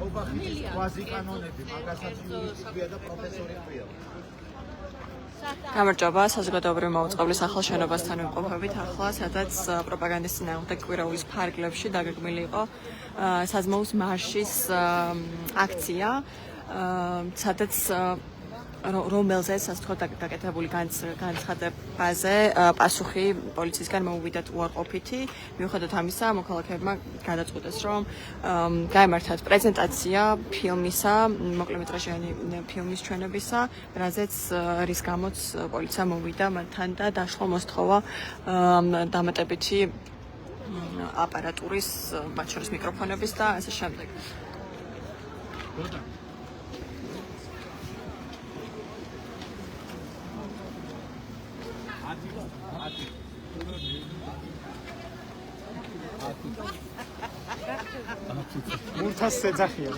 ობახის კვაზი კანონები, მაგასაც იურისტია და პროფესორი ქვია. გამარჯობა, საზოგადოებრივი მოუწყებლის ახალ შენობასთან ვიმყოფებით ახლა, სადაც პროპაგანდის წინააღმდეგ კვირაულის ფარგლებში დაგეგმილი იყო საზმაუს მარშის აქცია, სადაც რომელზეც ასე ვთქვათ გაკეთებული განცხადებაზე პასუხი პოლიციისგან მოუვიდათ უარყოფითი. მიუხედავად ამისა, მოქალაქეებმა გადაწყვიტეს, რომ გაემართათ პრეზენტაცია ფილმისა, მოკლემეტრაჟიანი ფილმის ჩვენებისა, რის გამოც პოლიცია მოვიდა მათთან და დაშლა მოსთხოვა დამატებითი აპარატურის, მათ შორის მიკროფონების და ასე შემდეგ. მურთას ეძახიან.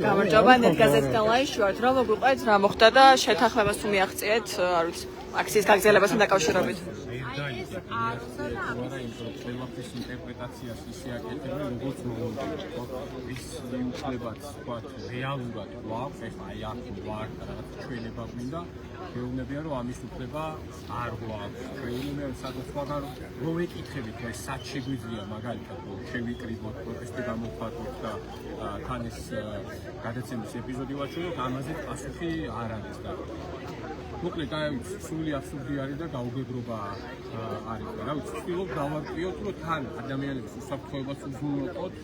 გამარჯობა, ნეტგაზეთთან ლაიშვართ, რომ მოგვიყვეთ რა მოხდა და შეთანხმებას თუ მიაღწიეთ, არ ვიცი, აქციის გაგრძელებასთან დაკავშირებით. ყველაფრის ინტერპრეტაციას ისე აკეთებენ, როგორც მოუნდა. ვის მიუწევად თქვა რეალურად გვაქვს, ეხლა აი აქ ვარ და რაღაც ჩვენება გვინდა, მეუბნებიან რომ ამის უფლება არ გვაქვს. ჩვენი სადღაც რო ვეკითხებით, რომ სად შეგვიძლია მაგალითად შევიკრიბოთ, პროტესტი გამოვხატოთ და თან ეს გადაცემის ეპიზოდი ვაჩვენოთ, ამაზე პასუხი არ არის და მოკლედ აი სული აბსურდი არის და გაუგებრობა არის და რა ვიცი ვცდილობ დავარკვიოთ რომ თან ადამიანების უსაფრთხოებას უზრუნველყოთ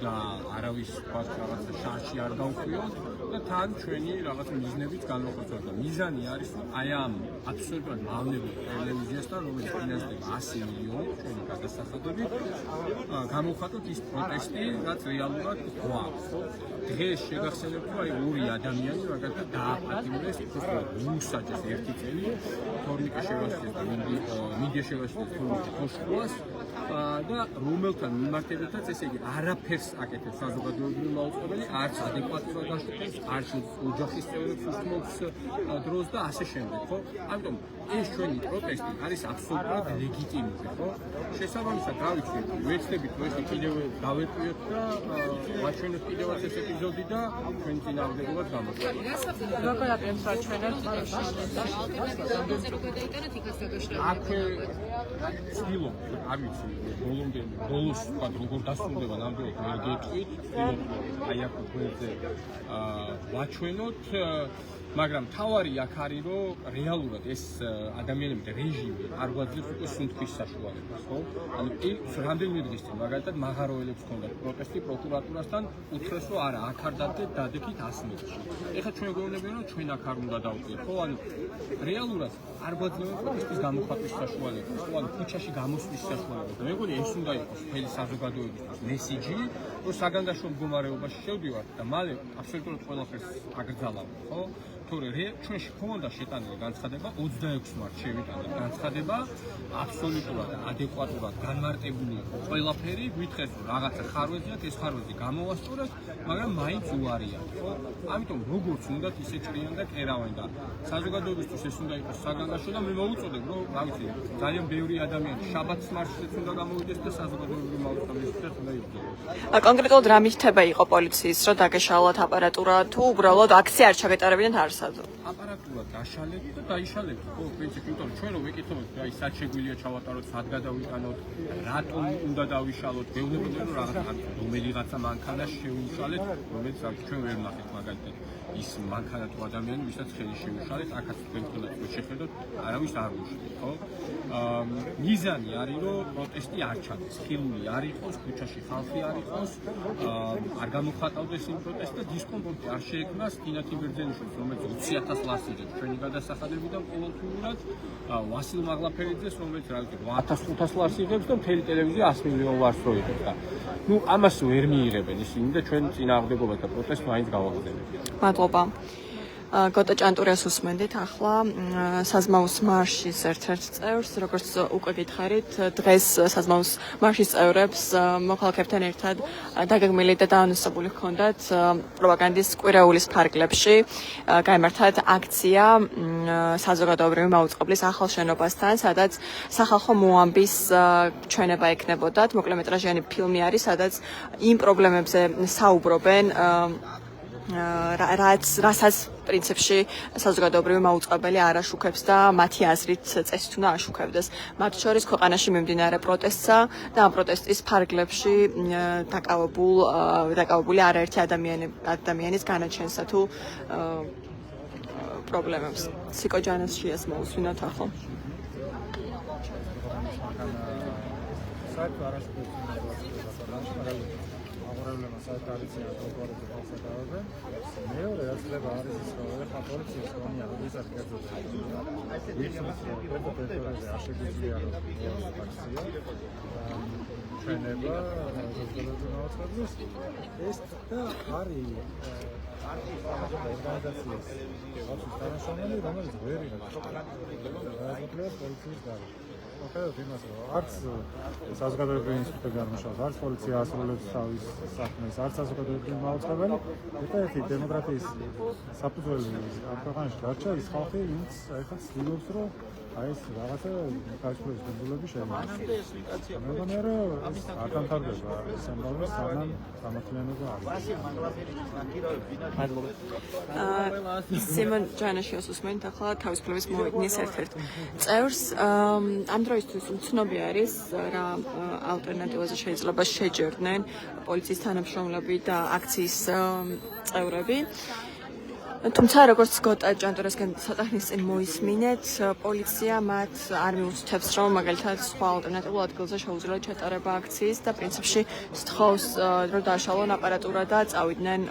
და არავის თქვა რაღაცა შანსი არ გავხვიოთ და თან ჩვენი რაღაც მიზნებით განვახორციელოთ და მიზანი არის რომ აი ამ აბსოლუტურად მავნებელ ტელევიზიასთან რომელიც ფინანსდება 100 მილიონი ჩვენი გადასახადებით გამოვხატოთ ის პროტესტი რაც რეალურად გვაქვს დღეს შეგახსენებთ რომ აი ორი ადამიანი მაგალითად დააპატიმრეს უსაჯეს ერთი წელი თორნიკე შევასწრეს და მინდია შევასწრეს თორნიკე ხოშკულას და რომელთან მიმართებითაც ესე იგი არაფერს აკეთებს საზოგადოებრივი მაუწყებელი არც ადეკვატურად გაშუქებს არც ოჯახის წევრებს უსმობს დროს და ასე შემდეგ ხო ამიტომ ეს ჩვენი პროტესტი არის აბსოლუტურად ლეგიტიმური ხო შესაბამისად რა ვიცი ვეცდებით რომ ეს კიდევ დავერკვიოთ და ვაჩვენოთ კიდევაც ეს ეპიზოდი და ჩვენი წინააღმდეგობაც გამოგვიყვანოთ როგორ აპრემსა ჩვენებს აქ ცდილობ არ ვიცი ბოლომდე ბოლოს თქვა როგორ დასრულდება ნამდვილად ვერ გეტყვით აი აქ გვერდზე ვაჩვენოთ მაგრამ თავარი აქ არის რომ რეალურად ეს ადამიანები და რეჟიმი არ გვაძლევს უკვე სუნთქვის საშუალებას ხო ანუ რამდენიმე დღის წინ მაგალითად მაღაროელებს ჰქონდათ პროტესტი პროკურატურასთან უთხრეს რომ არა აქ არ დადექით 100 მეტრში ეხლა ჩვენ გვეუბნებიან რომ ჩვენ აქ არ უნდა დავყიოთ ხო ანუ რეალურად არ გვაძლევს პროტესტის გამოხატვის საშუალებას ხო ანუ ქუჩაში გამოსვლის საშუალებას და მეგონი ეს უნდა იყოს მთელი საზოგადოებისთვის მესიჯი რომ საგანგაშო მდგომარეობაში შევდივართ და მალე აბსოლუტურად ყველაფერს აკრძალავთ ხო თორე ჩვენში ქონდა შეტანილი განცხადება 26 მარტს შევიტანეთ განცხადება აბსოლუტურად ადეკვატურად განმარტებული იყო ყველაფერი გვითხრეს რომ რაღაცა ხარვეზია ეს ხარვეზი გამოვასწორეთ მაგრამ მაინც უარია ხო ამიტომ როგორც უნდათ ისე ჭრიან და კერავენ და საზოგადოებისთვის ეს უნდა იყოს საგანგაშო და მე მოვუწოდებ რომ რა ვიცი ძალიან ბევრი ადამიანი შაბათს მარშრუტით უნდა გამოვიდეს და საზოგადოებრივი მაუწყებლობისთვის უნდა იბრძოლოს კონკრეტულად რა მითითება იყო პოლიციის რომ დაგეშალათ აპარატურა თუ უბრალოდ აქცია არ ჩაგეტარებინათ აპარატურა დაშალეთ და დაიშალეთ ხო პრინციპი იმიტომ რომ ჩვენ რო ვეკითხებთ აი სად შეგვიძლია ჩავატაროთ სად გადავიტანოთ რატომ უნდა დავიშალოთ გეუბნებოდნენ რომ რაღაცა რომელიღაცა მანქანა შეუშალეთ რომელიც ჩვენ ვერ ნახეთ მაგალითად ის მანქანა თუ ადამიანი ვისაც ხელი შეუშალეთ აქაც თქვენ თქვენაც შეხედოთ არავის არ უშლით ხო მიზანი არის რომ პროტესტი არ ჩადეს ხილული არ იყოს ქუჩაში ხალხი არ იყოს არ გამოხატავდეს იმ პროტესტს და დისკომფორტი არ შეექმნას თინათი ბერძენიშვილს რომელიც 20,000 ლარს იღებს ჩვენი გადასახადებიდან ყოველთვიურად ვასილ მაღლაფერიძეს რომელიც რა ვიცი 8,500 ლარს იღებს და მთელი ტელევიზია 100 მილიონ ლარს რო იღებს და ნუ ამას ვერ მიიღებენ ისინი და ჩვენ წინააღმდეგობა და პროტესტს მაინც გავაგრძელებთ მადლობა გოტა ჭანტურიას უსმენდით ახლა საზმაუს მარშის ერთ-ერთ წევრს, როგორც უკვე გითხარით, დღეს საზმაუს მარშის წევრებს მოქალაქეებთან ერთად დაგეგმილი და დაანონსებული ჰქონდათ პროპაგანდის კვირეულის ფარგლებში გაიმართათ აქცია საზოგადოებრივი მაუწყებლის ახალ შენობასთან, სადაც სახალხო მოამბის ჩვენება ექნებოდათ, მოკლემეტრაჟიანი ფილმი არის, სადაც იმ პრობლემებზე საუბრობენ რასაც პრინციპში საზოგადოებრივი მაუწყებელი არ აშუქებს და მათი აზრით წესით უნდა აშუქებდეს. მათ შორის ქვეყანაში მიმდინარე პროტესტსა და ამ პროტესტის ფარგლებში დაკავებული არაერთი ადამიანის განაჩენსა თუ პრობლემებს. სიკო ჯანაშიას მოусვინოთ ახლა. αγορεύουμε საიტარიცია პროკურორების ხელსაყრელზე. მეორე რაც ხდება არის ის, რომ ახლა პოლიციის კომია როდესაც გეძებდა. ისინი პროფესორები არ შეგვიძლია რომ აქცია. ჩვენება საზოგადოებრივი მაუწყებლის ეს და არის ორგანიზაციის თანაშრომელი, რომელიც ვერ იღებს პოლიციის გარეთ. მოხერხებთ იმას, რომ არც საზოგადოებრივი ინსტიტუტი განმუშავებს, არც პოლიცია ასრულებს თავის საქმეს, არც საზოგადოებრივი მაუწყებელი. ერთ-ერთი დემოკრატიის საფუძველი ამ ქვეყანაში დარჩა ის ხალხი, ვინც ეხლა ცდილობს, რომ აი ეს რაღაცა კავშირის კუნძულები შემოიყვანოს. მე მგონია, რომ ეს არ დამთავრდება სამბავი სანამ სამართლიანობა არის. სიმონ ჯანაშიას უსმენთ ახლა თავისუფლების მოვიდნენ ერთ-ერთ წევრს. ამ დროისთვის უცნობი არის რა ალტერნატივაზე შეიძლება შეჯერდნენ პოლიციის თანამშრომლები და აქციის წევრები. თუმცა როგორც გოტა ჭანტურიასგან ცოტა ხნის წინ მოისმინეთ, პოლიცია მათ არ მიუთითებს, რომ მაგალითად სხვა ალტერნატიულ ადგილზე შეუძლიათ ჩატარება აქციის და პრინციპში სთხოვს, რომ დააშალონ აპარატურა და წავიდნენ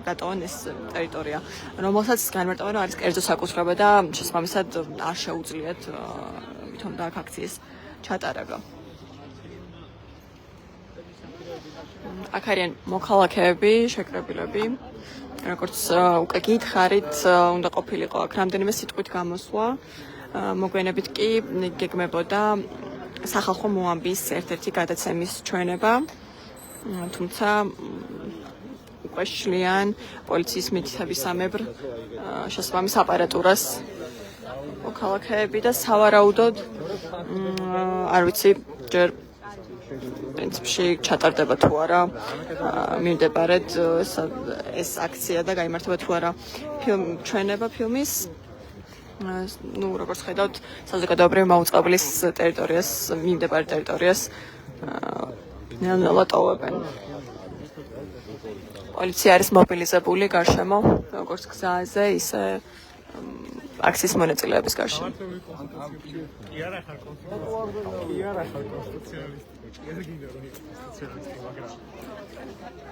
გატოვონ ეს ტერიტორია, რომელსაც განმარტავენ, რომ არის კერძო საკუთრება და შესაბამისად არ შეუძლიათ თვითონ და აქციის ჩატარება. აქ არიან მოქალაქეები, შეკრებილები. როგორც უკვე გითხარით, უნდა ყოფილიყო აქ რამდენიმე სიტყვით გამოსვლა. მოგვიანებით კი გეგმებოდა სახალხო მოამბის ერთ-ერთი გადაცემის ჩვენება. თუმცა უკვე შლიან პოლიციის მითითებისამებრ შესაბამის აპარატურას მოქალაქეები და სავარაუდოდ არ ვიცი ჯერ პრინციპში ჩატარდება თუ არა მიმდებარედ ეს აქცია და გაიმართება თუ არა ჩვენება ფილმის. ნუ როგორც ხედავთ, საზოგადოებრივი მაუწყებლის ტერიტორიას, მიმდებარე ტერიტორიას ნელ-ნელა ტოვებენ. პოლიცია არის მობილიზებული გარშემო, როგორც გზაზე, ისე აქციის მონაწილეების გარშემო. კი არა ხარ კონსტიტუციალისტი. ეს გინდა რომ იყოს კონსტიტუციალისტი, მაგრამ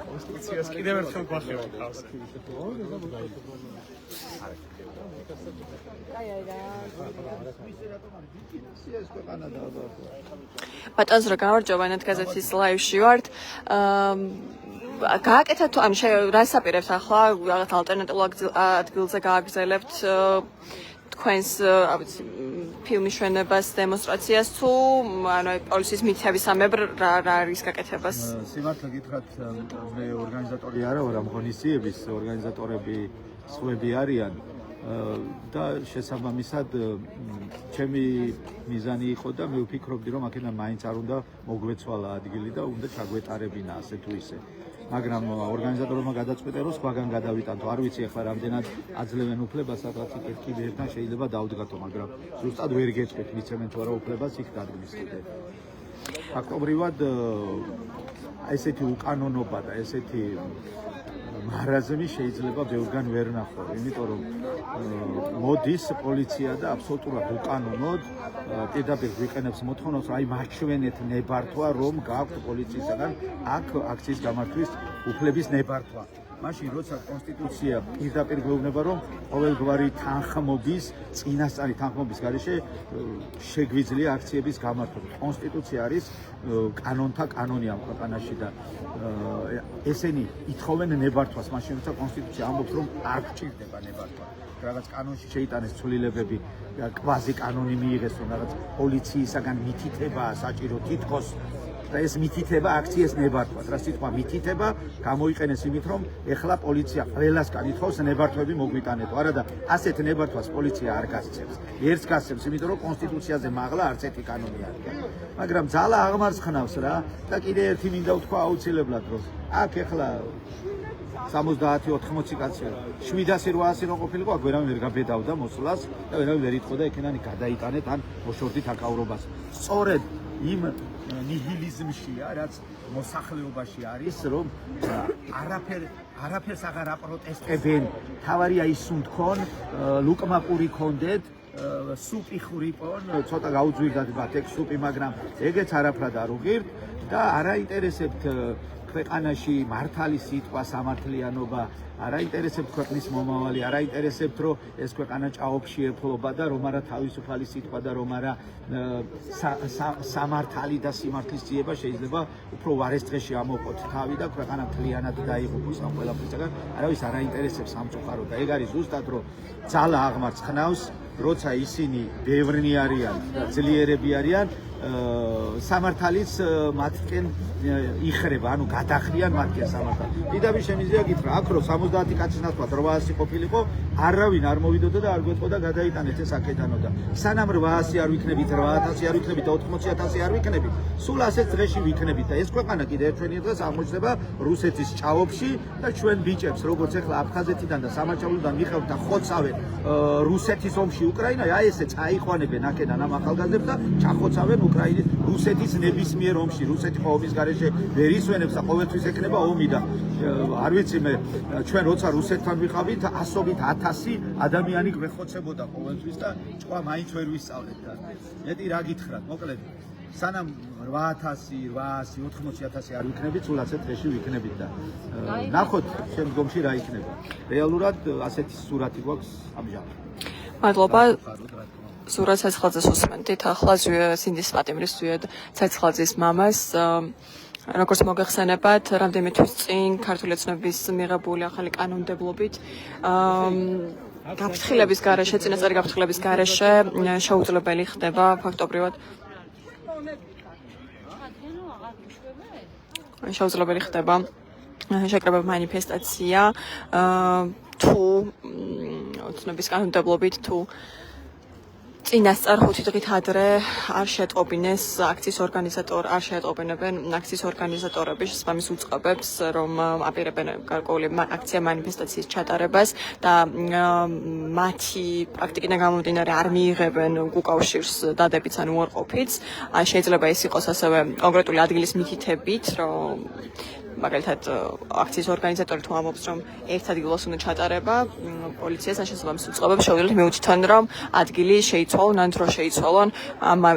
კონსტიტუციას კიდევ ერთხელ გვახევთ თავს. ბატონო გამარჯობა, ნეთ გაზეთის ლაივში ვართ. გააკეთეთ თუ ანუ რას აპირებთ ახლა რაღაც ალტერნატიულ ადგილზე გააგრძელებთ თქვენს ფილმის შვენებას, დემონსტრაციას თუ ანუ პოლიციის მითითებისამებრ რა არის გაკეთებას? სიმართლე გითხრათ, მე ორგანიზატორი არა ვარ ამ ღონისძიების, ორგანიზატორები სხვები არიან და შესაბამისად ჩემი მიზანი იყო და მე ვფიქრობდი, რომ აქედან მაინც არ უნდა მოგვეცვალა ადგილი და უნდა ჩაგვეტარებინა ასე თუ ისე. მაგრამ ორგანიზატორებმა გადაწყვიტა, რომ სხვაგან გადავიტანთო. არ ვიცი ახლა რამდენად აძლევენ უფლებას, სადღაც კიდევ შეიძლება დავდგათო, მაგრამ ზუსტად ვერ გეტყვით, მიცემენ თუ არა უფლებას იქ დადგმისდე. ფაქტობრივად ესეთი უკანონობა და ესეთი მარაზმი შეიძლება ბევრგან ვერ ნახო, იმიტომ რომ მოდის პოლიცია და აბსოლუტურად უკანონოდ პირდაპირ გვიყენებს მოთხოვნას, აი მაჩვენეთ ნებართვა, რომ გაქვთ პოლიციისგან აქ აქციის გამართვის უფლების ნებართვა. მაშინ როცა კონსტიტუცია პირდაპირ გვეუბნება, რომ ყოველგვარი თანხმობის, წინასწარი თანხმობის გარეშე შეგვიძლია აქციების გამართვა. კონსტიტუცია არის კანონთა კანონი ამ ქვეყანაში და ესენი ითხოვენ ნებართვას, მაშინ როცა კონსტიტუცია ამბობს, რომ არ გჭირდება ნებართვა. რაღაც კანონში შეიტანეს ცვლილებები, კვაზი კანონი მიიღეს, რომ რაღაც პოლიციისაგან მითითებაა საჭირო თითქოს და ეს მითითება აქციეს ნებართვას. რა სიტყვა მითითება გამოიყენეს იმით, რომ ეხლა პოლიცია ყველასგან ითხოვს ნებართვები მოგვიტანეთო. არა და ასეთ ნებართვას პოლიცია არ გასცემს. ერთს გასცემს, იმიტომ რომ კონსტიტუციაზე მაღლა არც ერთი კანონი არ არის. მაგრამ ძალა აღმარცხნავს რა და კიდე ერთი მინდა ვთქვა აუცილებლად, რომ აქ ეხლა 70-80 კაცი 700-800 რო ყოფილიყო, აქ ვერავინ ვერ გაბედავდა მოსვლას და ვერავინ ვერ იტყოდა ექნანი გადაიტანეთ ან მოშორდით აკავრობას. სწორედ იმ ნიჰილიზმშია, რაც მოსახლეობაში არის, რომ არაფერს აღარ აპროტესტებენ. თავარია ის სუნთქონ, ლუკმაკური კონდეთ, სუპი ხვრიპონ, ცოტა გაუძვირდათ მათ ეგ სუპი, მაგრამ ეგეც არაფრად არ უღირთ და არ აინტერესებთ ქვეყანაში მართალი სიტყვა, სამართლიანობა, არ აინტერესებთ ქვეყნის მომავალი, არ აინტერესებთ, რომ ეს ქვეყანა ჭაობში ეფლობა და რომ არა თავისუფალი სიტყვა და რომ არა სამართალი და სიმართლის ძიება შეიძლება უფრო ვარესტყეში ამოყოთ თავი და ქვეყანა მთლიანად დაიღუპოს ამ ყველაფრისგან. არავის არ აინტერესებს სამწუხაროდ და ეგ არის ზუსტად, რომ ძალა აღმარცხნავს, როცა ისინი ბევრნი არიან და ძლიერები არიან, სამართალიც მათკენ იხრება, ანუ გადახრიან მათკენ სამართალი. დიდაბი შემიძლია გითხრა, აქ რო 70 კაცის ნაცვლად 800 ყოფილიყო, არავინ არ მოვიდოდა და არ გვეტყოდა გადაიტანეთ ეს აქედანო და სანამ 800 არ ვიქნებით, 8000 არ ვიქნებით და 80000 არ ვიქნებით, სულ ასეთ დღეში ვიქნებით და ეს ქვეყანა კიდე ერთვენი დღეს აღმოჩნდება რუსეთის ჭაობში და ჩვენ ბიჭებს, როგორც ეხლა აფხაზეთიდან და სამაჩაბლოდან მიყავთ და ხოცავენ რუსეთის ომში უკრაინა, აი ესე წაიყვანებენ აქედან ამ ახალგაზრდებს და ჩახოცავენ უკრაინის რუსეთის ნებისმიერ ომში. რუსეთი ომის გარეშე ვერ ისვენებს და ყოველთვის ექნება ომი და არ ვიცი მე ჩვენ როცა რუსეთთან ვიყავით 100-ით 1000 ადამიანი გვეხოცებოდა ყოველთვის და ჭკვა მაინც ვერ ვისწავლეთ და მეტი რა გითხრათ, მოკლედ სანამ 8000, 800, 90000 არ ვიქნებით, სულ ასეთ დღეში ვიქნებით და ნახოთ შემდგომში რა იქნება. რეალურად ასეთი სურათი გვაქვს ამჟამად. მადლობა. ზურაბ ცეცხლაძეს უსმენთ. ახლა სინდის პატიმრის ზვიად ცეცხლაძის მამას როგორც მოგეხსენებათ, რამდენიმე თვის წინ ქართული ოცნების მიღებული ახალი კანონმდებლობით გაფრთხილების გარეშე, წინასწარი გაფრთხილების გარეშე შეუძლებელი ხდება ფაქტობრივად შეუძლებელი ხდება შეკრებილ მანიფესტაცია თუ ოცნების კანონმდებლობით თუ წინასწარ 5 დღით ადრე არ შეეტყობინეს აქციის ორგანიზატორ არ შეეტყობინებენ აქციის ორგანიზატორები შესაბამის უწყობებს რომ აპირებენ გარკვეული აქცია მანიფესტაციის ჩატარებას და მათი პრაქტიკიდან გამომდინარე არ მიიღებენ უკავშირს დადებიც ან უარყოფით. შეიძლება ის იყოს ასევე კონკრეტული ადგილის მითითებით, რომ მაგალითად აქციის ორგანიზატორი თუ ამბობს რომ ერთ ადგილას უნდა ჩატარება, პოლიციას ან შესაბამის უწყობებს შეუძლიათ მიუთითონ რომ ადგილი შეიცვალონ ან დრო შეიცვალონ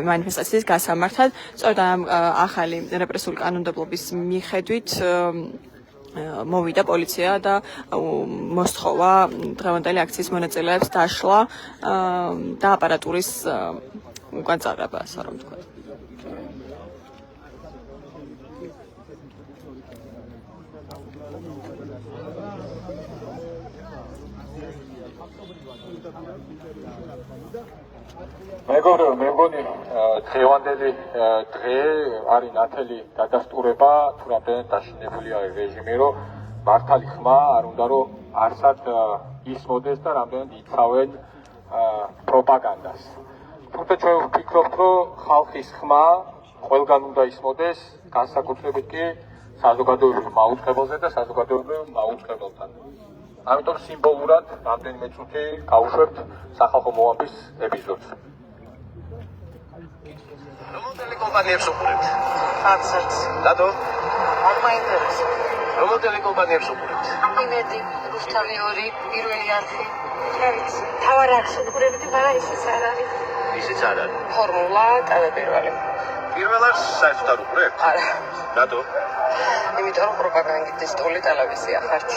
მანიფესტაციის გასამართად. სწორედ ამ ახალი რეპრესიული კანონმდებლობის მიხედვით მოვიდა პოლიცია და მოსთხოვა დღევანდელი აქციის მონაწილეებს დაშლა და აპარატურის უკან წაღება, ასე რომ ვთქვათ. მეგობრებო, მე მგონი დღევანდელი დღე არის ნათელი დადასტურება თუ რამდენად დაშინებულია რეჟიმი, რომ მართალი ხმა არ უნდა რომ არსად ისმოდეს და რამდენად იცავენ პროპაგანდას. თუმცა ჩვენ ვფიქრობთ, რომ ხალხის ხმა ყველგან უნდა ისმოდეს, განსაკუთრებით კი საზოგადოებრივ მაუწყებელზე და საზოგადოებრივ მაუწყებელთან. ამიტომ სიმბოლურად რამდენიმე წუთი გავუშვებთ სახალხო მოამბის ეპიზოდს. რომელი კომპანიებს უყურებთ? ხარცერც. დადო? არ მაინტერესებს. რომელი კომპანიებს უყურებთ? იმედი, რუსთავი 2, პირველი არხი. რაც თავარ არხს უყურებთ, მაგრამ ისიც არ არის. ისიც არ არის. ფორმულა, ტელე პირველი. პირველად საერთოდ არ უყურებთ? არა. რატო? იმიტომ რომ პროპაგანდისტული ტელევიზია ხართ.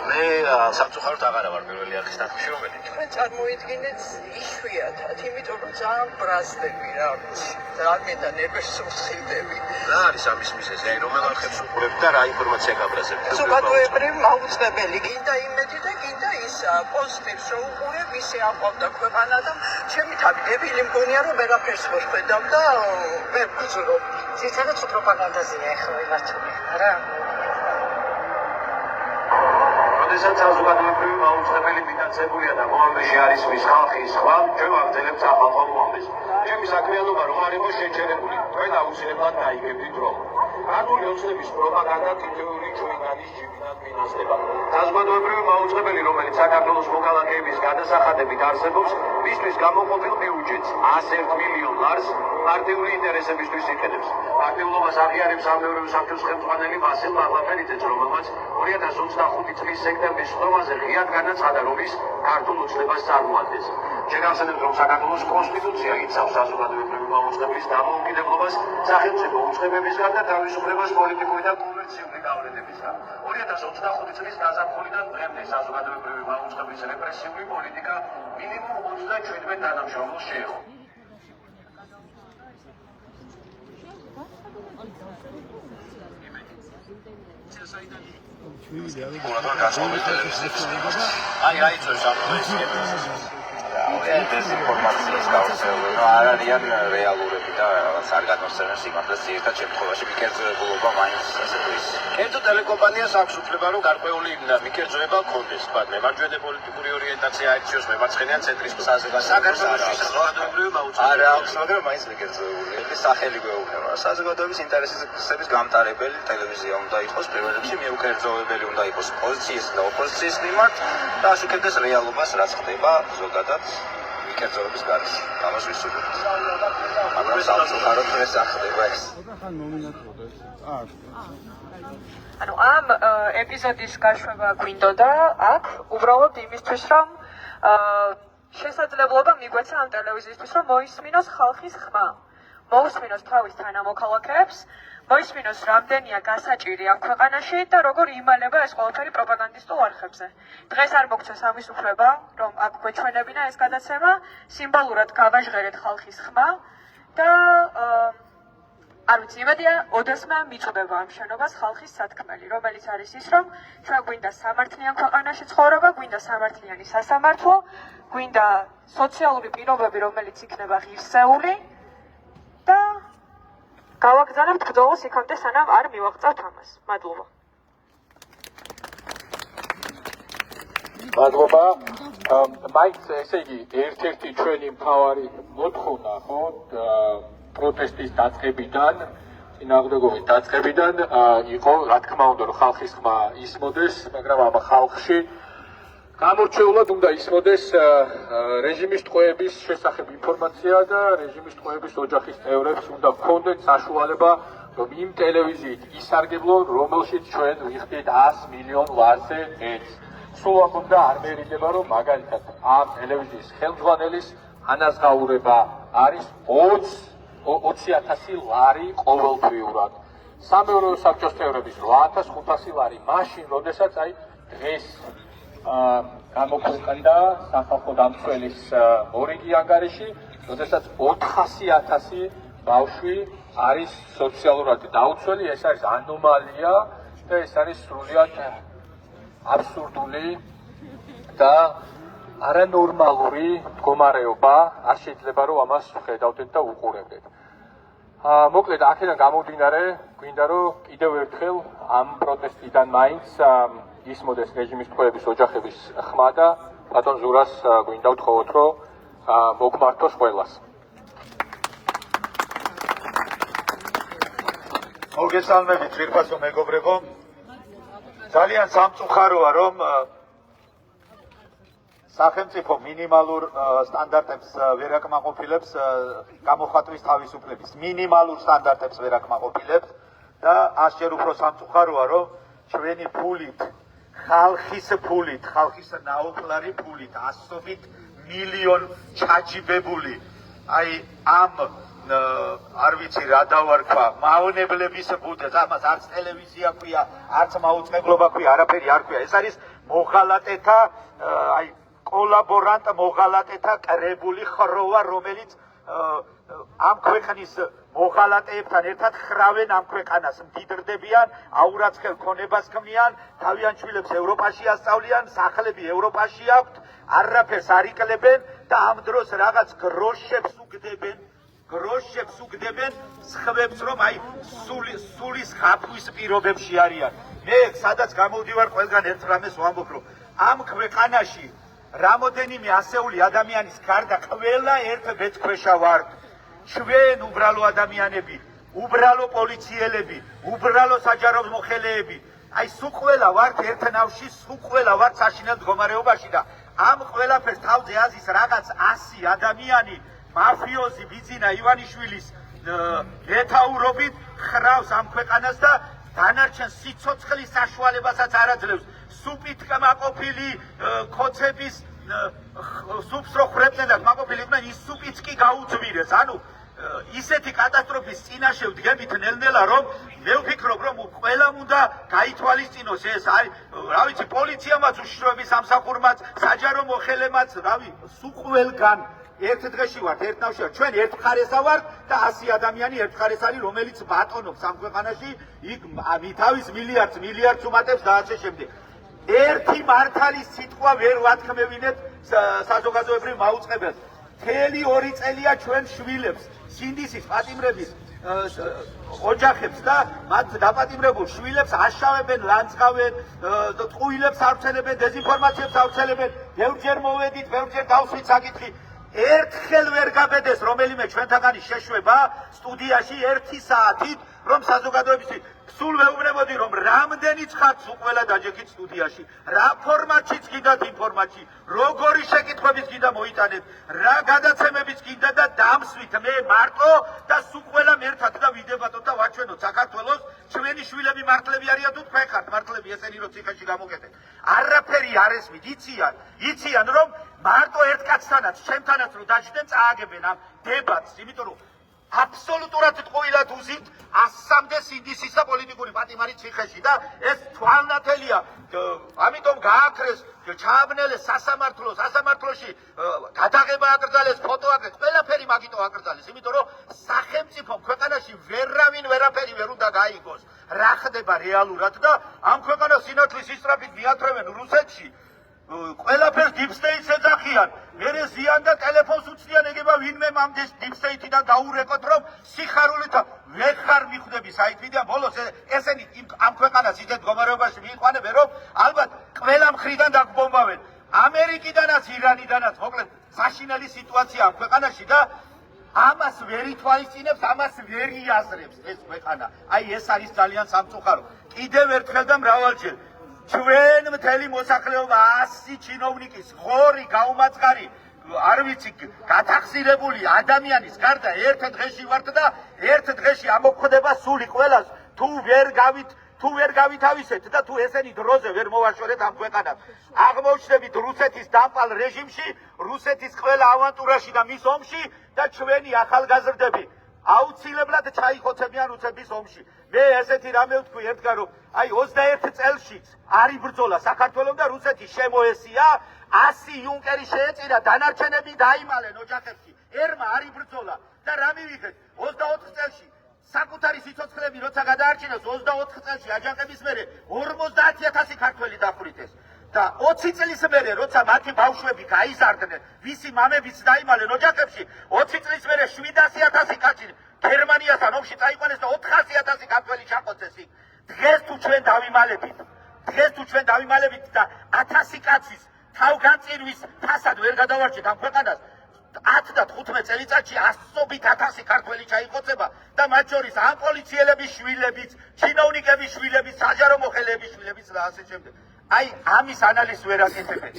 მე სამწუხაროდ აღარა ვარ პირველი არხის თანხმში რომელიც. თქვენ წარმოიდგინეთ იშვიათად, იმიტომ რომ ძალიან ბრაზდები რა. ძალიან მინდა ნერვებს ვხილდები. რა არის ამის მიზეზი? აი რომელ არხებს უყურებთ და რა ინფორმაცია გაბრაზებთ? საზოგადოებრივი მაუწყებელი, გინდა იმედი და გინდა ის პოსტებს რო უყურებ, ისე აყვავდა ქვეყანა და ჩემი თავი დებილი მგონია რომ ვერაფერს ვერ ხედავ და ვერ ვგრძნობ. ძირითადად პროპაგანდაზეა ახლა ვიღაცული, რა. როდესაც საზოგადოებრივი მაუწყებელი მიტაცებულია და მოამბეში არის მის ხალხის ხმა, ჩვენ ვაგრძელებთ ახალ მოამბეს. ჩემი საქმიანობა რომ არ იყო შეჩერებული, თქვენ აუცილებლად დაიგებდით რომ ქართული ოცნების პროპაგანდა თითოეული ჩვენგანის ჯიბინად მინასდება. საზოგადოებრივი მაუწყებელი, რომელიც საქართველოს მოქალაქეების გადასახადებით არსებობს, მისთვის გამოყოფილ ბიუჯეტს 101 მილიონ ლარს პარტიული ინტერესებისთვის იყენებს. პარტიულობას აღიარებს სამეურვეო საბჭოს ხელმძღვანელი ვასილ მაღლაფერიძეც, რომელმაც 2025 წლის სექტემბრის ხდომაზე ღიად განაცხადა, რომ ის ქართულ ოცნებას წარმოადგენს. შეგახსენებთ, რომ საქართველოს კონსტიტუცია იცავს საზოგადოებრივი მაუწყებლის დამოუკიდებლობას სახელმწიფო უწყებებისგან და თავისუფლებას პოლიტიკური და კომერციული გავლენებისგან. 2025 წლის გაზაფხულიდან დღემდე საზოგადოებრივი მაუწყებლის რეპრესიული პოლიტიკა მინიმუმ 37 თანამშრომელს შეეხო. აი აიწევს ამ პრესიებს. ეს ინფორმაციის გავრცელება არ არიან რეალურები და რაღაც არ გადმოსცემენ სიმართლეს ძირითად შემთხვევაში მიკერძოებულობა მაინც ასე თუ ისე. კერძო ტელეკომპანიას აქვს უფლება რომ გარკვეული მიკერძოება ჰქონდეს, თქვა მემარჯვენე პოლიტიკური ორიენტაცია აირჩიოს მემარცხენეა ცენტრის საზოგადოებრივი საზოგადოებრივი მაუწყებელი. არა აქვს, მაგრამ მაინც მიკერძოებული. ეს სახელი გვეუბნება. საზოგადოების ინტერესების გამტარებელი ტელევიზია უნდა იყოს, პირველ რიგში მიუკერძოებელი უნდა იყოს პოზიციის და ოპოზიციის მიმართ და აშუქებდეს რეალობას, რაც ხდება ზოგადად მიკერძოების გარშემო. ამას ვისურვებთ. მაგრამ სამწუხაროდ ეს არ ხდება ეს. ანუ ამ ეპიზოდის გაშვება გვინდოდა აქ უბრალოდ იმისთვის რომ შესაძლებლობა მიგვეცა ამ ტელევიზიისთვის რომ მოისმინოს ხალხის ხმა, მოусმინოს თავის თანამოქალაქეებს, მოისმინოს რამდენია გასაჭირი ამ ქვეყანაში და როგორ იმალება ეს ყველაფერი პროპაგანდისტულ არხებზე. დღეს არ მოგცეს ამის უფლება, რომ აქ გვეჩვენებინა ეს გადაცემა, სიმბოლურად გავაჟღერეთ ხალხის ხმა და არ ვიცი, იმედია, ოდესმე მიწოდება ამ შენობას ხალხის სათქმელი, რომელიც არის ის, რომ ჩვენ გვინდა სამართლიან ქვეყანაში ცხოვრება, გვინდა სამართლიანი სასამართლო, გვინდა სოციალური პირობები, რომელიც იქნება ღირსეული და გავაგზავნებთ ბრძოლას იქამდე, სანამ არ მივაღწევთ ამას. მადლობა. მადლობა. მაინც ესე იგი ერთ-ერთი ჩვენი მთავარი მოთხოვნა, ხო, პროტესტის დაწყებიდან, წინააღმდეგობის დაწყებიდან იყო, რა თქმა უნდა, რომ ხალხის ხმა ისმოდეს, მაგრამ ამ ხალხში გამორჩეულად უნდა ისმოდეს რეჟიმის ტყვეების შესახებ ინფორმაცია და რეჟიმის ტყვეების ოჯახის წევრებს უნდა ჰქონდეთ საშუალება, რომ იმ ტელევიზიით ისარგებლონ, რომელშიც ჩვენ ვიხდით 100 მილიონ ლარზე ეთს. სულ აქ უნდა არ მერიდება, რომ მაგალითად ამ ტელევიზიის ხელმძღვანელის ანაზღაურება არის 20,000 ლარი ყოველთვიურად. სამეურვეო საბჭოს წევრების 8,500 ლარი მაშინ, როდესაც აი დღეს გამოქვეყნდა სახალხო დამცველის მორიგი ანგარიში, როდესაც 400,000 ბავშვი არის სოციალურად დაუცველი, ეს არის ანომალია და ეს არის სრულიად აბსურდული და არანორმალური მდგომარეობა, არ შეიძლება რომ ამას ხედავდეთ და უყურებდეთ. მოკლედ, აქედან გამომდინარე, გვინდა რომ კიდევ ერთხელ ამ პროტესტიდან მაინც ისმოდეს რეჟიმის ტყვეების ოჯახების ხმა და ბატონ ზურას გვინდა ვთხოვოთ, რომ მოგმართოს ყველას. მოგესალმებით, ძვირფასო მეგობრებო. ძალიან სამწუხაროა, რომ სახელმწიფო მინიმალურ სტანდარტებს ვერ აკმაყოფილებს გამოხატვის თავისუფლების მინიმალურ სტანდარტებს ვერ აკმაყოფილებს და ასჯერ უფრო სამწუხაროა, რომ ჩვენი ფულით, ხალხის ფულით, ხალხის ნაოკლარი ფულით, 100 მილიონ ჩაჯიბებული აი ამ არ ვიცი რა დავარქვა მავნებლების ბუდეს, ამას არც ტელევიზია ქვია, არც მაუწყებლობა ქვია, არაფერი არ ქვია. ეს არის მოღალატეთა აი კოლაბორანტ მოღალატეთა კრებული ხროვა, რომელიც ამ ქვეყნის მოღალატეებთან ერთად ხრავენ ამ ქვეყანას, მდიდრდებიან, აურაცხელ ქონებას ქმნიან, თავიანთ შვილებს ევროპაში ასწავლიან, სახლები ევროპაში აქვთ, არაფერს არ იკლებენ და ამ დროს რაღაც გროშებს უგდებენ სხვებს, რომ აი სულის ხაფვის პირობებში არიან. მე სადაც გამოვდივარ, ყველგან ერთ რამეს ვამბობ, რომ ამ ქვეყანაში რამოდენიმე ასეული ადამიანის გარდა ყველა ერთ ბედქვეშა ვართ. ჩვენ უბრალო ადამიანები, უბრალო პოლიციელები, უბრალო საჯარო მოხელეები, აი სულ ყველა ვართ ერთ ნავში, სულ ყველა ვართ საშინელ მდგომარეობაში და ამ ყველაფერს თავზე აზის რაღაც 100 ადამიანი მაფიოზი ბიძინა ივანიშვილის მეთაურობით ხრავს ამ ქვეყანას და დანარჩენ სიცოცხლის საშუალებასაც არ აძლევს. სუპით კმაყოფილი ქოცების სუპს რო ხრებდნენ და კმაყოფილი იყვნენ, ის სუპიც კი გაუძვირეს. ანუ ისეთი კატასტროფის წინაშე ვდგებით ნელ-ნელა, რომ მე ვფიქრობ, რომ ყველამ უნდა გაითვალისწინოს ეს, აი, რა ვიცი, პოლიციამაც, უშიშროების სამსახურმაც, საჯარო მოხელემაც, რავი, სულ ყველგან ერთ დღეში ვართ, ერთ ნავში ვართ, ჩვენ ერთ მხარესა ვართ და 100 ადამიანი ერთ მხარეს არის, რომელიც ბატონობს ამ ქვეყანაში, იქ თავის მილიარდს უმატებს და ასე შემდეგ. ერთი მართალის სიტყვა ვერ ვათქმევინეთ საზოგადოებრივ მაუწყებელს. მთელი 2 წელია ჩვენ შვილებს, სინდისის პატიმრების ოჯახებს და მათ დაპატიმრებულ შვილებს აშავებენ, ლანძღავენ, ტყუილებს ავრცელებენ, დეზინფორმაციებს ავრცელებენ. ბევრჯერ მოვედით, ბევრჯერ დავსვით საკითხი. ერთხელ ვერ გაბედეს რომელიმე ჩვენთაგანი შეშვება სტუდიაში 1 საათით, რომ საზოგადოებისთვის სულ ვეუბნებოდი, რომ რამდენი ხარც უყველა დაჯექით სტუდიაში, რა ფორმატშიც გინდათ იმ ფორმატში, როგორი შეკითხვების გინდა მოიტანეთ, რა გადაცემების გინდა და დამსვით მე მარტო და სულ ყველამ ერთად და ვიდებატოთ და ვაჩვენოთ საქართველოს, ჩვენი შვილები მართლები არიან თუ თქვენ ხართ მართლები, ესენი რო ციხეში გამოკეტენ. არაფერი არ ესმით, იციან რომ მარტო ერთ კაცთანაც, ჩემთანაც რო დაждდენ, წააგებენ ამ დებატს, იმიტომ რომ აბსოლუტურად ტყუილად უზით 100-მდე სინდისის და პოლიტიკური პატიმარი ციხეში და ეს თვალნათელია. ამიტომ გააქრეს, ჩააბნელეს სასამართლოში გადაღება აკრძალეს, ფოტო აკრძალეს, ყველაფერი მაგიტო აკრძალეს, იმიტომ რომ სახელმწიფო ქვეყანაში ვერავინ ვერაფერი ვერ უნდა გაიგოს. რა ხდება რეალურად და ამ ქვეყანას სინათლის ისწრაფით მიათრევენ რუსეთში. ყველაფერს დიპსტეიტს ეძახიან, მერე ზიან და ტელეფონს უცდიან, ეგება ვინმე მამდე დიპსტეიტიდან დაურეკოთ, რომ სიხარულით ვეღარ მიხვდები საითვიდან ბოლოს ესენი ამ ქვეყანას ისეთ მდგომარეობაში მიიყვანებენ, რომ ალბათ ყველა მხრიდან დაგბომბავენ. ამერიკიდანაც, ირანიდანაც, მოკლედ საშინელი სიტუაცია ამ ქვეყანაში და ამას ვერ ითვალისწინებს, ამას ვერ იაზრებს ეს ქვეყანა. აი ეს არის ძალიან სამწუხარო. კიდევ ერთხელ და მრავალჯერ ჩვენ მთელი მოსახლეობა 100 ჩინოვნიკის ღორი გაუმაწყარი, არ ვიცი, გათახსირებული ადამიანის გარდა ერთ დღეში ვართ და ერთ დღეში ამოხდება სული ყველას, თუ ვერ გავითავისეთ და თუ ესენი დროზე ვერ მოვაშორეთ ამ ქვეყანას. აღმოჩნდებით რუსეთის დამპალ რეჟიმში, რუსეთის ყველა ავანტურაში და მის ომში და ჩვენი ახალგაზრდები აუცილებლად ჩაიხოცებიან რუსების ომში. მე ესეთი რამე ვთქვი ერთგან, რომ აი 21 წელშიც არ იბრძოლა საქართველოს და რუსეთი შემოესია, 100 იუნკერი შეეწირა, დანარჩენები დაიმალენ ოჯახებში. ერმა არ იბრძოლა და რა მივიღეთ 24 წელში საკუთარი სიცოცხლები როცა გადაარჩინეს 24 წელში აჯანყების მერე 50000 ქართველი დახვრიტეს. და 20 წლის მერე როცა მათი ბავშვები გაიზარდნენ, ვისი მამებიც დაიმალენ ოჯახებში, 20 წლის მერე 700000 კაცი გერმანიასთან ომში წაიყვანეს და 400000 ქართველი ჩაყოცეს იქ. დღეს თუ ჩვენ დავიმალებით და 1000 კაცის თავგანწირვის ფასად ვერ გადავარჩეთ ამ ქვეყანას, 10 და 15 წელიწადში 100.000 ქართველი ჩაიყოცება და მათ შორის ამ პოლიციელების შვილებიც, ჩინოვნიკების შვილებიც, საჯარო მოხელეების შვილებიც და ასე შემდეგ. აი ამის ანალიზს ვერ აკეთებენ.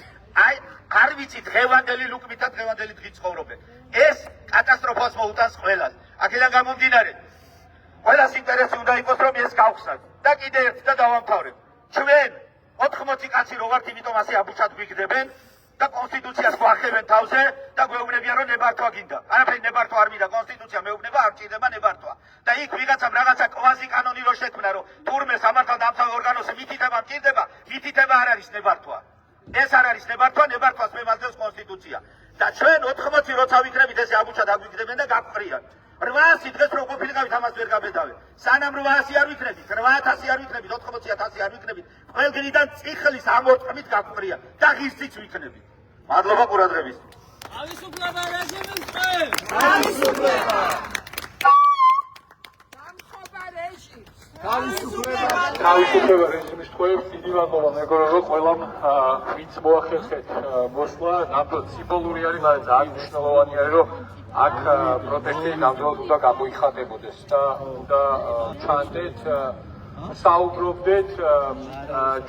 აი არ ვიცი დღევანდელი ლუკმით და დღევანდელი დღით ცხოვრობენ. ეს კატასტროფას მოუტანს ყველას. აქედან გამომდინარე, ყველას ინტერესი უნდა იყოს, რომ ეს გავხსნათ. და კიდე ერთი და დავამთავრებ. ჩვენ 80 კაცი რო ვართ, იმიტომ ასე აბუჩად გვიგდებენ. და კონსტიტუციას გვახევენ თავზე და გვეუბნებიან რომ ნებართვა გინდა. არაფერი ნებართვა არ მინდა, კონსტიტუცია მეუბნება, არ ჭირდება ნებართვა. და იქ ვიღაცამ რაღაცა კვაზი კანონი რო შექმნა, რომ თურმე სამართალ დამცავ ორგანოზე მითითება მჭირდება, მითითება არ არის ნებართვა. ეს არ არის ნებართვა, ნებართვას მემარჯვენს კონსტიტუცია. და ჩვენ 80 როცა ვიქნებით ესე აგუჩა დაგვიგდებენ და გაგყრიან. 800 დღეს რო ყოფილიყავით ამას ვერ გაბედავენ. სანამ 800 არ ვიქნებით, 8000 არ ვიქნებით, 80000 არ ვიქნებით, ყველგნიდან წიხლის ამოწყმით გაგყრიან და ღირსიც ვიქნებით. მადლობა ყურადღებისთვის. თავისუფლება რეჟიმის წევ! თავისუფლება! თავისუფლება რეჟიმის ტყვეებს დიდი მადლობა მეგობრებო, რომ ყველამ ვინც მოახერხეთ მოსვლა, ნამდვილად სიმბოლური არის, მაგრამ ძალიან მნიშვნელოვანი არის, რომ აქ პროტესტი ნამდვილად უნდა გამოიხატებოდეს და უნდა ჩანდეთ, საუბრობდეთ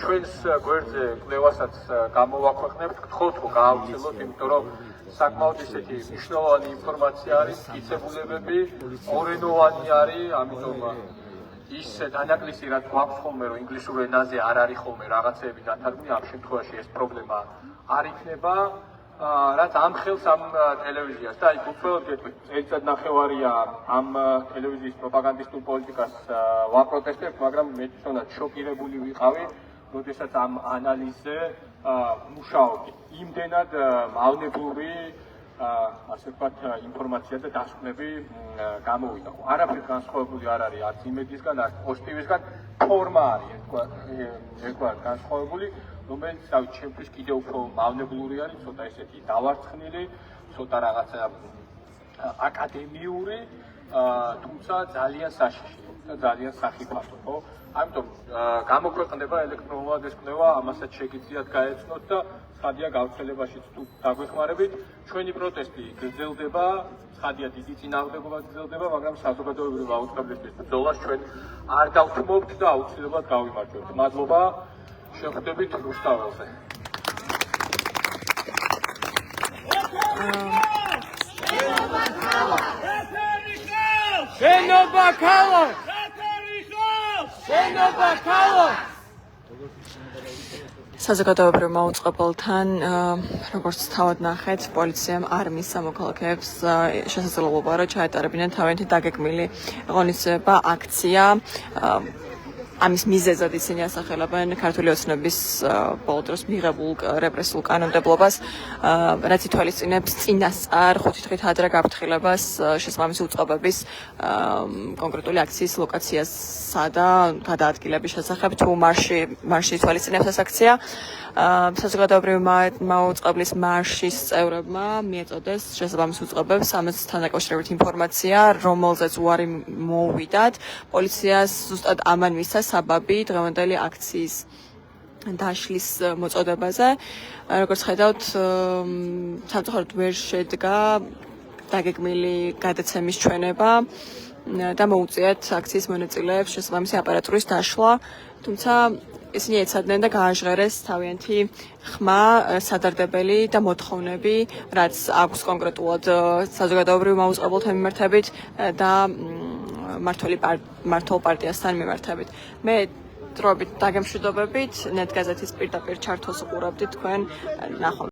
ჩვენს გვერდზე კვლევასაც გამოვაქვეყნებთ, გთხოვთ რომ გაავრცელოთ, იმიტომ რომ საკმაოდ ისეთი მნიშვნელოვანი ინფორმაცია არის, მტკიცებულებები, ორენოვანი არის, ამიტომ ის დანაკლისი რაც გვაქვს ხოლმე, რომ ინგლისურ ენაზე არ არის ხოლმე რაღაცეები დათარგმნი, ამ შემთხვევაში ეს პრობლემა არ იქნება, რაც ამ ხელს ამ ტელევიზიას და აი უბრალოდ გეტყვით, წელიწად ნახევარია ამ ტელევიზიის პროპაგანდისტულ პოლიტიკას ვაპროტესტებთ, მაგრამ მე თვითონაც შოკირებული ვიყავი, როდესაც ამ ანალიზზე მუშაობდი. იმდენად მავნებლური ასე ვთქვათ ინფორმაცია და დასკვნები გამოვიდა. არაფერი განსხვავებული არ არის არც იმედისგან, არც პოზიტივისგან, ფორმა არის ერთგვარ განსხვავებული, რომელიც ჩემთვის კიდევ უფრო მავნებლური არის, ცოტა ესეთი დავარცხნილი, ცოტა რაღაცა აკადემიური, თუმცა ძალიან საშიში და ძალიან სახიფათო, ხო? ამიტომ გამოქვეყნდება ელექტრონულად ეს კვლევა, ამასაც შეგიძლიათ გაეცნოთ და ცხადია გავრცელებაშიც თუ დაგვეხმარებით, ჩვენი პროტესტი გრძელდება, ცხადია დიდი წინააღმდეგობა გრძელდება, მაგრამ საზოგადოებრივი აუცილებლობის ბრძოლას ჩვენ არ დავთმობთ და აუცილებლად გავიმარჯვებთ. მადლობა, შევხვდებით რუსთაველზე. შენობა ქალაქ! შენობა ქალაქ! საზოგადოებრივ მაუწყებელთან, როგორც თავად ნახეთ, პოლიციამ არ მისცა მოქალაქეებს შესაძლებლობა, რომ ჩაეტარებინა თავიანთი დაგეგმილი ღონისძიება, აქცია. ამის მიზეზად ისინი ასახელებენ ქართული ოცნების ბოლო დროს მიღებულ რეპრესიულ კანონმდებლობას, რაც ითვალისწინებს წინასწარ 5 დღით ადრე გაფრთხილებას შესაბამისი უწყობების კონკრეტული აქციის ლოკაციასა და გადაადგილების შესახებ, თუ მარში ითვალისწინებს ეს აქცია. საზოგადოებრივი მაუწყებლის მარშის წევრებმა მიეწოდეს შესაბამის უწყობებს ამასთან დაკავშირებით ინფორმაცია, რომელზეც უარი მოუვიდათ. პოლიციას ზუსტად ამან მისცა საბაბი დღევანდელი აქციის დაშლის მოწოდებაზე. როგორც ხედავთ, სამწუხაროდ ვერ შედგა დაგეგმილი გადაცემის ჩვენება და მოუწიათ აქციის მონაწილეებს შესაბამისი აპარატურის დაშლა, თუმცა ისინი ეცადნენ და გააჟღერეს თავიანთი ხმა, სადარდებელი და მოთხოვნები, რაც აქვს კონკრეტულად საზოგადოებრივ მაუწყებელთა მიმართებით და მართლ პარტიასთან მიმართებით. მე დროებით დაგემშვიდობებით, ნეტ გაზეთის პირდაპირ ჩართვას უყურებდით თქვენ ნახვამდის.